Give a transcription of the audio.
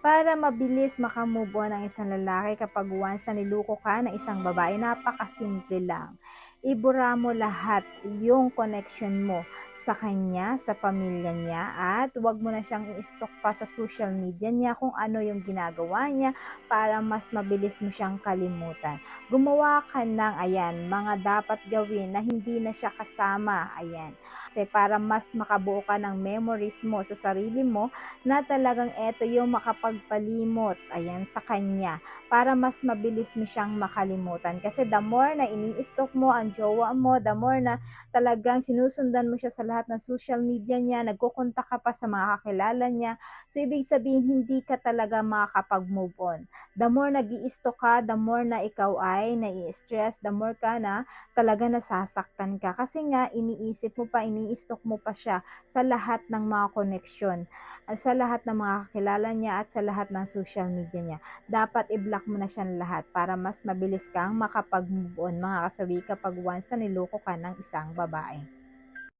Para mabilis makamove on ang isang lalaki kapag once na niloko ka ng isang babae, napakasimple lang. Ibura mo lahat yung connection mo sa kanya, sa pamilya niya, at huwag mo na siyang i-stalk pa sa social media niya kung ano yung ginagawa niya para mas mabilis mo siyang kalimutan. Gumawa ka ng ayan, mga dapat gawin na hindi na siya kasama, ayan. Kasi para mas makabuo ka ng memories mo sa sarili mo na talagang eto yung makapagpalimot, ayan, sa kanya para mas mabilis mo siyang makalimutan. Kasi the more na ini-stalk mo ang jowa mo, the more na talagang sinusundan mo siya sa lahat ng social media niya, nagkukontak ka pa sa mga kakilala niya. So, ibig sabihin, hindi ka talaga makakapag-move on. The more nag stalk ka, the more na ikaw ay nai-stress, the more ka na talaga nasasaktan ka. Kasi nga, iniisip mo pa, ini-stalk mo pa siya sa lahat ng mga koneksyon, sa lahat ng mga kakilala niya at sa lahat ng social media niya. Dapat i-block mo na siyang lahat para mas mabilis kang makapag-move on, mga kasawi, kapag once na niloko ka ng isang babae.